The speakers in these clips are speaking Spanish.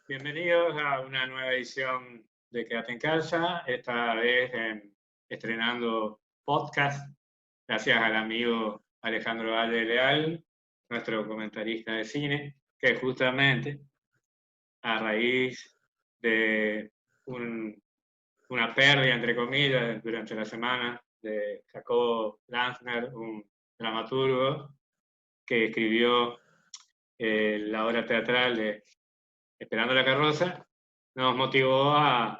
Bienvenidos a una nueva edición de Quédate en Casa, esta vez estrenando podcast, gracias al amigo Alejandro Valle Leal, nuestro comentarista de cine, que justamente a raíz de una pérdida, entre comillas, durante la semana de Jacobo Lansner, un dramaturgo que escribió la obra teatral de Esperando la carroza, nos motivó a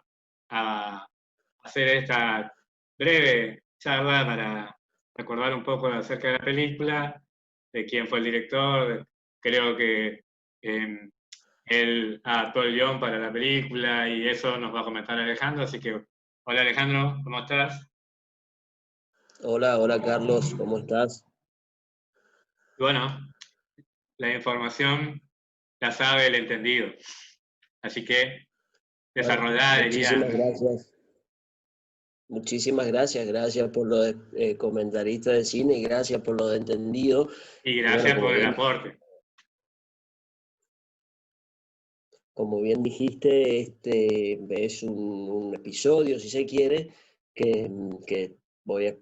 hacer esta breve charla para recordar un poco acerca de la película, de quién fue el director. Creo que él adaptó el guión para la película y eso nos va a comentar Alejandro. Así que, hola Alejandro, ¿cómo estás? Hola, hola Carlos, ¿cómo estás? Y bueno, la información la sabe el entendido. Así que Bueno, desarrollada, diría. muchísimas gracias. Muchísimas gracias, gracias por lo de comentarista de cine y gracias por lo de entendido. Y Y bueno, gracias por el aporte. como bien dijiste, este es un episodio, si se quiere, que voy a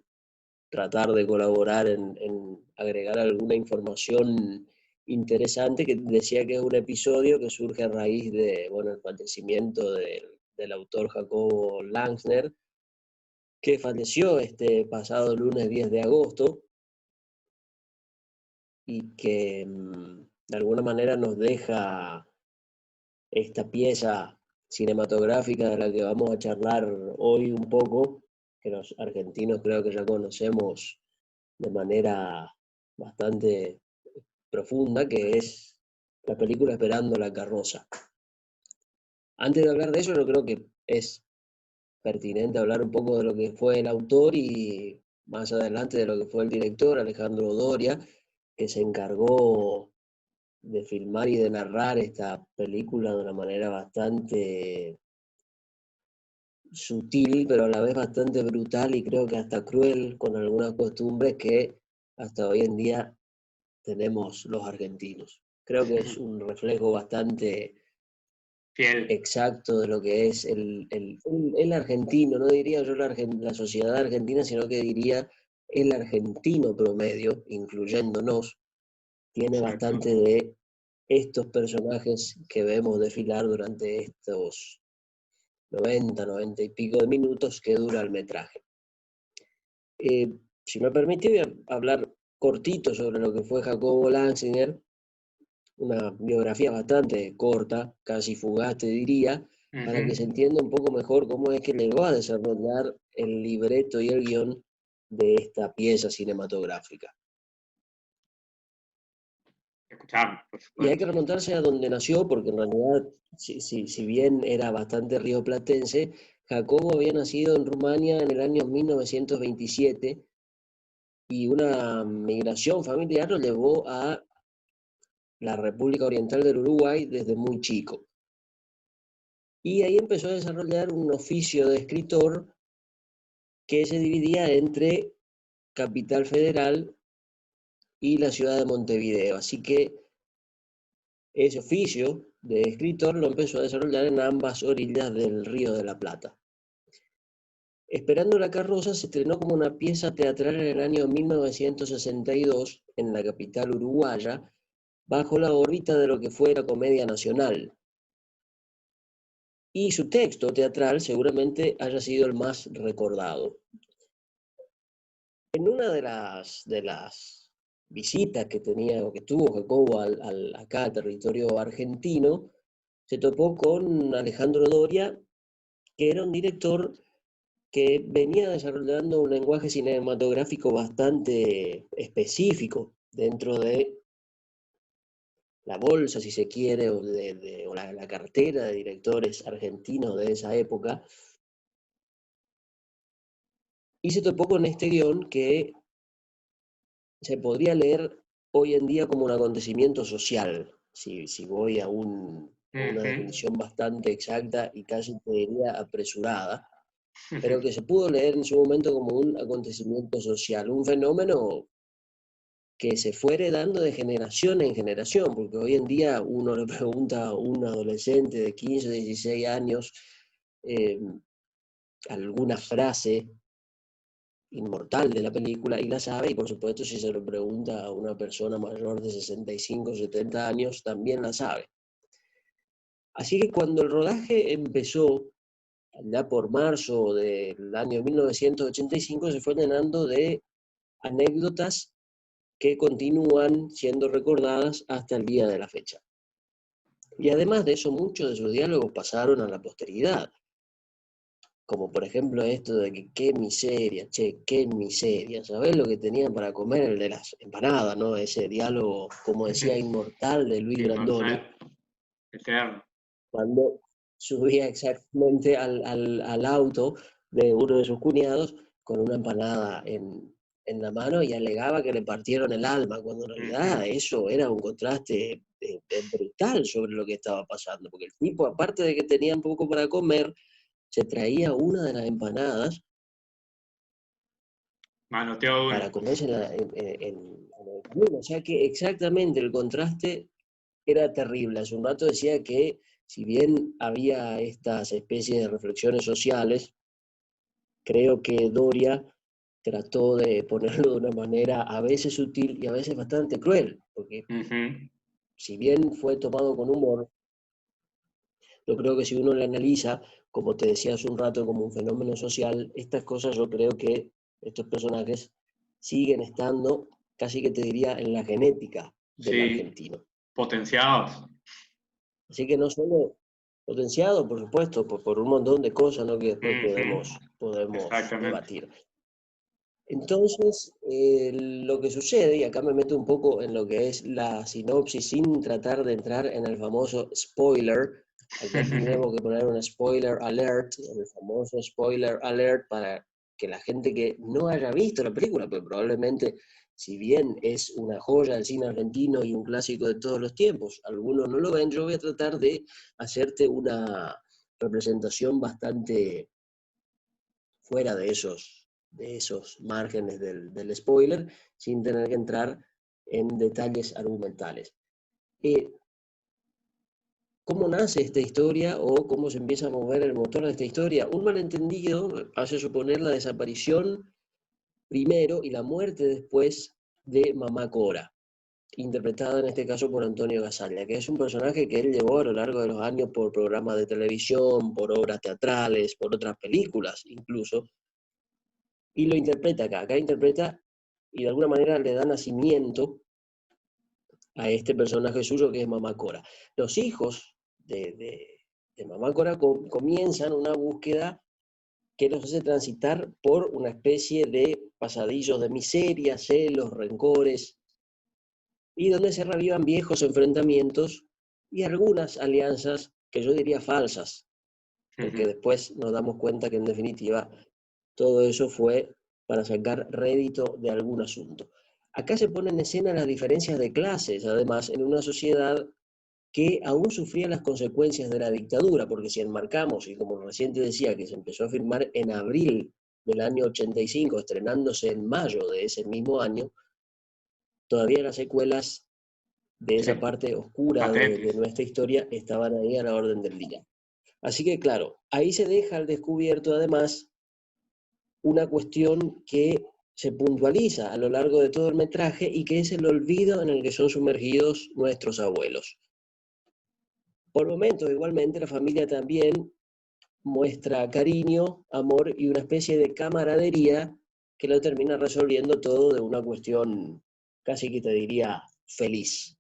tratar de colaborar en agregar alguna información interesante, que decía que es un episodio que surge a raíz de, bueno, el fallecimiento del autor Jacobo Lansner, que falleció este pasado lunes 10 de agosto y que de alguna manera nos deja esta pieza cinematográfica de la que vamos a charlar hoy un poco, que los argentinos creo que ya conocemos de manera bastante profunda, que es la película Esperando la carroza. Antes de hablar de eso, yo creo que es pertinente hablar un poco de lo que fue el autor y más adelante de lo que fue el director, Alejandro Doria, que se encargó de filmar y de narrar esta película de una manera bastante sutil, pero a la vez bastante brutal y creo que hasta cruel con algunas costumbres que hasta hoy en día tenemos los argentinos. Creo que es un reflejo bastante Fiel. exacto de lo que es el argentino, no diría yo la sociedad argentina, sino que diría el argentino promedio, incluyéndonos, tiene Exacto. bastante de estos personajes que vemos desfilar durante estos 90 y pico de minutos que dura el metraje. Si me permite, voy a hablar cortito sobre lo que fue Jacobo Lanzinger, una biografía bastante corta, casi fugaz, te diría, para que se Ujú. entienda un poco mejor cómo es que llegó a desarrollar el libreto y el guión de esta pieza cinematográfica. Escuchamos, por Y hay supuesto. que remontarse a donde nació, porque en realidad, si bien era bastante rioplatense, Jacobo había nacido en Rumania en el año 1927 y una migración familiar lo llevó a la República Oriental del Uruguay desde muy chico. Y ahí empezó a desarrollar un oficio de escritor que se dividía entre Capital Federal y la ciudad de Montevideo. Así que ese oficio de escritor lo empezó a desarrollar en ambas orillas del Río de la Plata. Esperando la carroza se estrenó como una pieza teatral en el año 1962 en la capital uruguaya, bajo la órbita de lo que fue la Comedia Nacional. Y su texto teatral seguramente haya sido el más recordado. En una de las visitas que tenía o que tuvo Jacobo acá al territorio argentino, se topó con Alejandro Doria, que era un director que venía desarrollando un lenguaje cinematográfico bastante específico dentro de la bolsa, si se quiere, o la cartera de directores argentinos de esa época, y se topó con este guión que se podría leer hoy en día como un acontecimiento social, si voy a una Ujú. definición bastante exacta y casi te diría apresurada, pero que se pudo leer en su momento como un acontecimiento social, un fenómeno que se fue heredando de generación en generación, porque hoy en día uno le pregunta a un adolescente de 15, 16 años alguna frase inmortal de la película y la sabe, y por supuesto si se lo pregunta a una persona mayor de 65, 70 años, también la sabe. Así que cuando el rodaje empezó, allá por marzo del año 1985, se fue llenando de anécdotas que continúan siendo recordadas hasta el día de la fecha. Y además de eso, muchos de sus diálogos pasaron a la posteridad. Como por ejemplo esto de que qué miseria, che, qué miseria. ¿Sabés lo que tenían para comer? El de las empanadas, ¿no? Ese diálogo, como decía, inmortal de Luis Brandoni, Inmortal, eterno. cuando subía exactamente al auto de uno de sus cuñados con una empanada en la mano y alegaba que le partieron el alma, cuando en realidad eso era un contraste brutal sobre lo que estaba pasando, porque el tipo, aparte de que tenía poco para comer, se traía una de las empanadas Manoteó para una. comerse en el camino. O sea que exactamente el contraste era terrible. Hace un rato decía que si bien había estas especies de reflexiones sociales, creo que Doria trató de ponerlo de una manera a veces sutil y a veces bastante cruel, porque si bien fue tomado con humor, yo creo que si uno lo analiza, como te decía hace un rato, como un fenómeno social, estas cosas yo creo que estos personajes siguen estando, casi que te diría, en la genética del Sí, argentino. potenciados. Así que no solo potenciado, por supuesto, por un montón de cosas, ¿no?, que después podemos Exactamente. debatir. Entonces, lo que sucede, y acá me meto un poco en lo que es la sinopsis sin tratar de entrar en el famoso spoiler. Acá tendríamos que poner un spoiler alert, el famoso spoiler alert, para que la gente que no haya visto la película, pero probablemente, si bien es una joya del cine argentino y un clásico de todos los tiempos, algunos no lo ven, yo voy a tratar de hacerte una representación bastante fuera de esos márgenes del spoiler, sin tener que entrar en detalles argumentales. ¿Cómo nace esta historia o cómo se empieza a mover el motor de esta historia? Un malentendido hace suponer la desaparición primero y la muerte después de Mamá Cora, interpretada en este caso por Antonio Gasalla, que es un personaje que él llevó a lo largo de los años por programas de televisión, por obras teatrales, por otras películas incluso, y lo interpreta acá. Acá interpreta y de alguna manera le da nacimiento a este personaje suyo que es Mamá Cora. Los hijos de Mamá Cora comienzan una búsqueda que los hace transitar por una especie de pasadillos de miseria, celos, rencores, y donde se revivan viejos enfrentamientos y algunas alianzas que yo diría falsas, porque después nos damos cuenta que en definitiva todo eso fue para sacar rédito de algún asunto. Acá se ponen en escena las diferencias de clases, además, en una sociedad que aún sufría las consecuencias de la dictadura, porque si enmarcamos, y como recién te decía, que se empezó a filmar en abril del año 85, estrenándose en mayo de ese mismo año, todavía las secuelas de esa Sí, parte oscura de patentes. nuestra historia estaban ahí a la orden del día. Así que claro, ahí se deja al descubierto además una cuestión que se puntualiza a lo largo de todo el metraje y que es el olvido en el que son sumergidos nuestros abuelos. Por momentos, igualmente, la familia también muestra cariño, amor y una especie de camaradería que lo termina resolviendo todo de una cuestión casi que te diría feliz.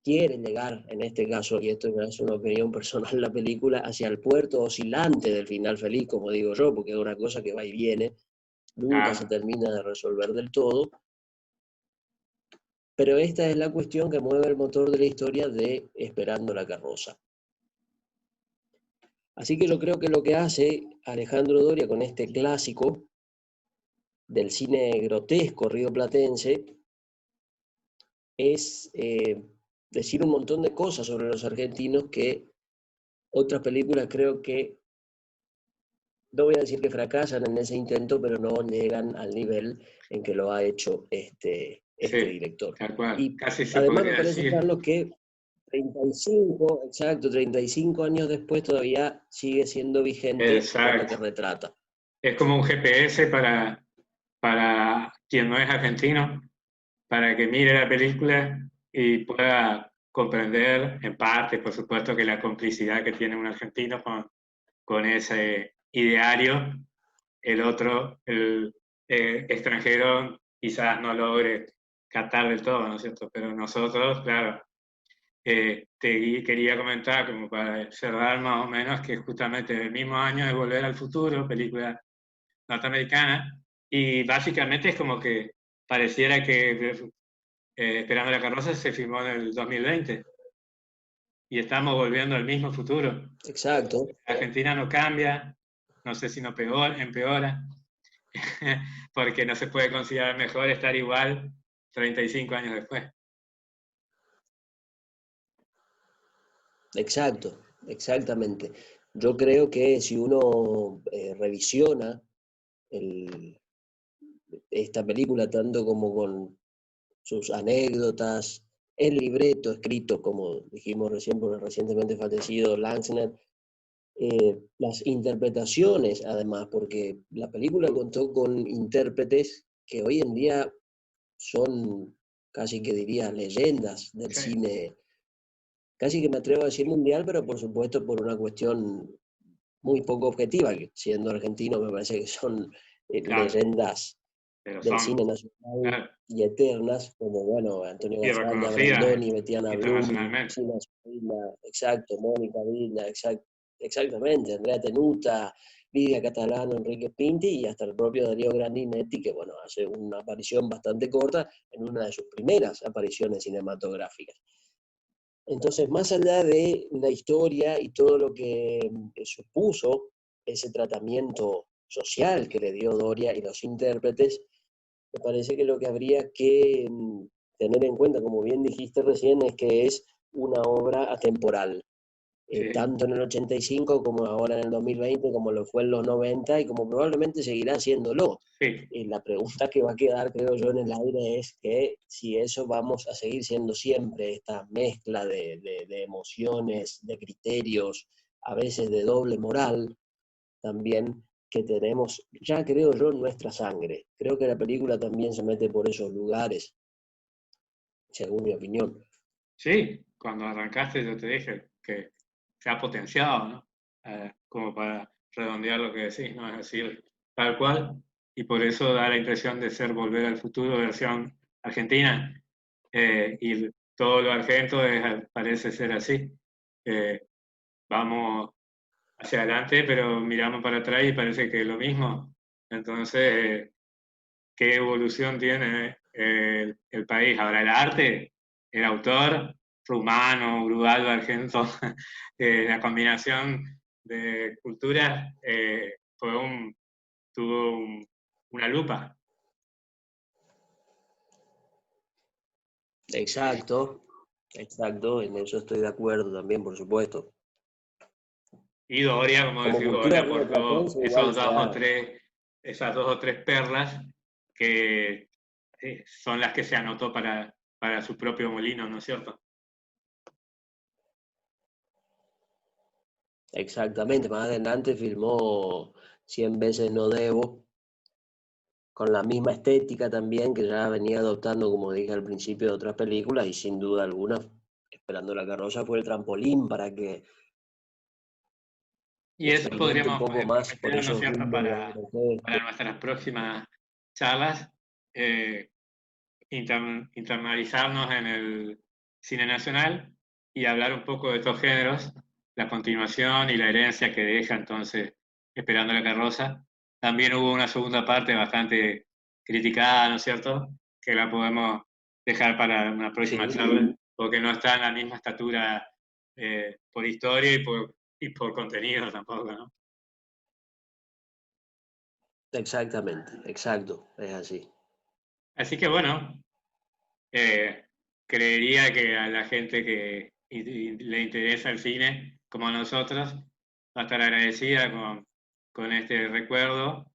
Quiere llegar, en este caso, y esto es una opinión personal, la película, hacia el puerto oscilante del final feliz, como digo yo, porque es una cosa que va y viene, nunca se termina de resolver del todo, pero esta es la cuestión que mueve el motor de la historia de Esperando la carroza. Así que yo creo que lo que hace Alejandro Doria con este clásico del cine grotesco rioplatense es decir un montón de cosas sobre los argentinos que otras películas creo que, no voy a decir que fracasan en ese intento, pero no llegan al nivel en que lo ha hecho este Sí, director. tal cual. Y Casi se además me podría parece, decir. Carlos, que 35 años después todavía sigue siendo vigente por lo que Exacto. retrata. Es como un GPS para quien no es argentino, para que mire la película y pueda comprender en parte, por supuesto, que la complicidad que tiene un argentino con ese ideario, el otro, el extranjero, quizás no logre captar del todo, ¿no es cierto? Pero nosotros, claro, quería comentar, como para cerrar más o menos, que justamente el mismo año de Volver al Futuro, película norteamericana, y básicamente es como que pareciera que Esperando la carroza se filmó en el 2020 y estamos volviendo al mismo futuro. Exacto, Argentina no cambia, no sé si no peor, empeora, porque no se puede considerar mejor estar igual 35 años después. exacto, exactamente. Yo creo que si uno revisiona el, esta película tanto como con sus anécdotas, el libreto escrito, como dijimos recién, por el recientemente fallecido Langsner, las interpretaciones además, porque la película contó con intérpretes que hoy en día son casi que diría leyendas del Sí, cine, casi que me atrevo a decir mundial, pero por supuesto por una cuestión muy poco objetiva, que siendo argentino me parece que son claro, leyendas pero del son cine nacional claro, y eternas, como bueno, Antonio y Gazzoña, reconocidas Brandoni, Betiana Blum, internacionalmente. China Zorrilla, exacto, Mónica Villa, exactamente, Andrea Tenuta, Lidia Catalano, Enrique Pinti y hasta el propio Darío Grandinetti, que bueno, hace una aparición bastante corta en una de sus primeras apariciones cinematográficas. Entonces, más allá de la historia y todo lo que supuso ese tratamiento social que le dio Doria y los intérpretes, me parece que lo que habría que tener en cuenta, como bien dijiste recién, es que es una obra atemporal, Sí, tanto en el 85 como ahora en el 2020, como lo fue en los 90 y como probablemente seguirá haciéndolo. sí, La pregunta que va a quedar, creo yo, en el aire es que si eso vamos a seguir siendo siempre esta mezcla de emociones, de criterios, a veces de doble moral también, que tenemos, ya creo yo, en nuestra sangre. Creo que la película también se mete por esos lugares, según mi opinión. sí, cuando arrancaste yo te dije que se ha potenciado, ¿no? Como para redondear lo que decís, ¿no? Es decir, tal cual, y por eso da la impresión de ser Volver al Futuro versión argentina, y todo lo argento parece ser así. Eh, Vamos hacia adelante, pero miramos para atrás y parece que es lo mismo. Entonces, ¿qué evolución tiene el país? Ahora, el arte, el autor, rumano, uruguayo, argento, la combinación de culturas tuvo una lupa. Exacto, exacto, en eso estoy de acuerdo también, por supuesto. Y Doria, como Como decís vos, le cultura aportó rioplatense igual se da. esas dos o tres perlas que son las que se anotó para su propio molino, ¿no es cierto? Exactamente, más adelante filmó 100 veces No Debo, con la misma estética también que ya venía adoptando, como dije al principio, de otras películas, y sin duda alguna, Esperando la carroza fue el trampolín para que Y eso experimente un podríamos poco más por meternos, ¿no es esos cierto?, rumbos para europeos. nuestras próximas charlas, eh, internalizarnos en el cine nacional y hablar un poco de estos géneros, la continuación y la herencia que deja entonces Esperando la carroza. También hubo una segunda parte bastante criticada, ¿no es cierto?, que la podemos dejar para una próxima Sí, charla, porque no está en la misma estatura por historia y por contenido tampoco, ¿no? exactamente, exacto, es así. Así que bueno, eh, creería que a la gente que le interesa el cine, como a nosotros, va a estar agradecida con este recuerdo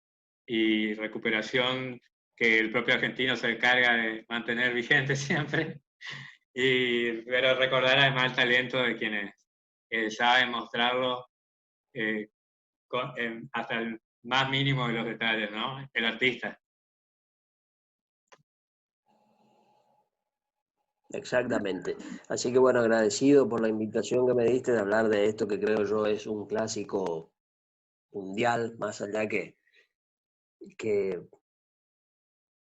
y recuperación que el propio argentino se encarga de mantener vigente siempre. Pero recordar además el talento de quienes saben mostrarlo hasta el más mínimo de los detalles, ¿no? El artista. Exactamente. Así que bueno, agradecido por la invitación que me diste de hablar de esto que creo yo es un clásico mundial, más allá que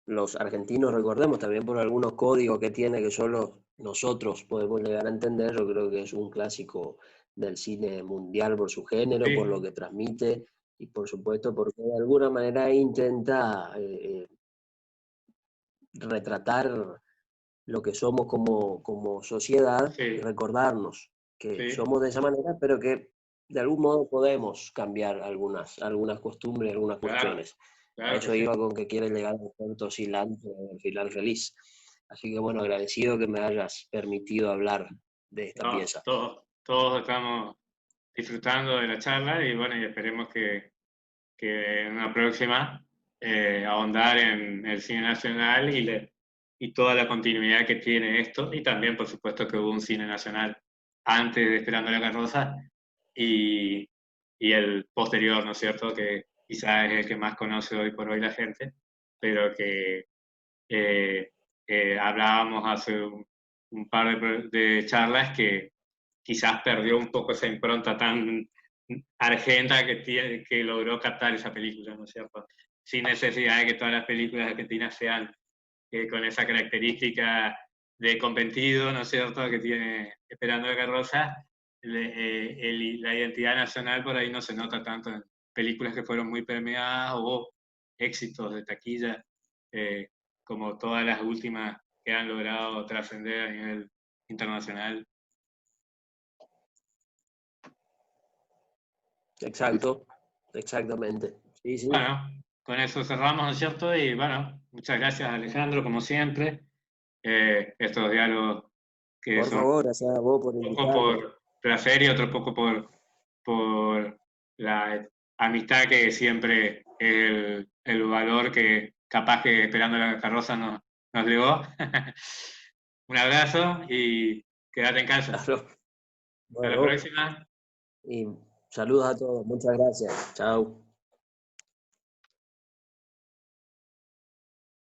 los argentinos recordemos también por algunos códigos que tiene que solo nosotros podemos llegar a entender. Yo creo que es un clásico del cine mundial por su género, por lo Sí, que transmite y por supuesto porque de alguna manera intenta retratar lo que somos como sociedad y sí, recordarnos que sí, somos de esa manera, pero que de algún modo podemos cambiar algunas costumbres, algunas claro, cuestiones. A claro que eso sí. iba con que quiere llegar al puerto oscilante del final feliz. Así que bueno, agradecido que me hayas permitido hablar de esta No, pieza. todos estamos disfrutando de la charla y bueno, y esperemos que en una próxima ahondar en el cine nacional y toda la continuidad que tiene esto, y también, por supuesto, que hubo un cine nacional antes de Esperando la Carroza y, y el posterior, ¿no es cierto?, que quizás es el que más conoce hoy por hoy la gente, pero que eh, hablábamos hace un par de charlas que quizás perdió un poco esa impronta tan argenta que logró captar esa película, ¿no es cierto? Sin necesidad de que todas las películas argentinas sean con esa característica de conventido, ¿no es cierto?, que tiene Esperando la Carroza. La identidad nacional por ahí no se nota tanto en películas que fueron muy premiadas o éxitos de taquilla, eh, como todas las últimas que han logrado trascender a nivel internacional. Exacto, exactamente. Sí, sí. Bueno, con eso cerramos, ¿no es cierto? Y bueno, muchas gracias Alejandro, como siempre. Estos diálogos que Por son favor, gracias a vos por un poco invitarme. por placer y otro poco por la amistad que siempre es el valor que capaz que Esperando la Carroza nos legó. Un abrazo y quédate en casa. Claro. Hasta la Bueno, próxima. y saludos a todos. Muchas gracias. Chao.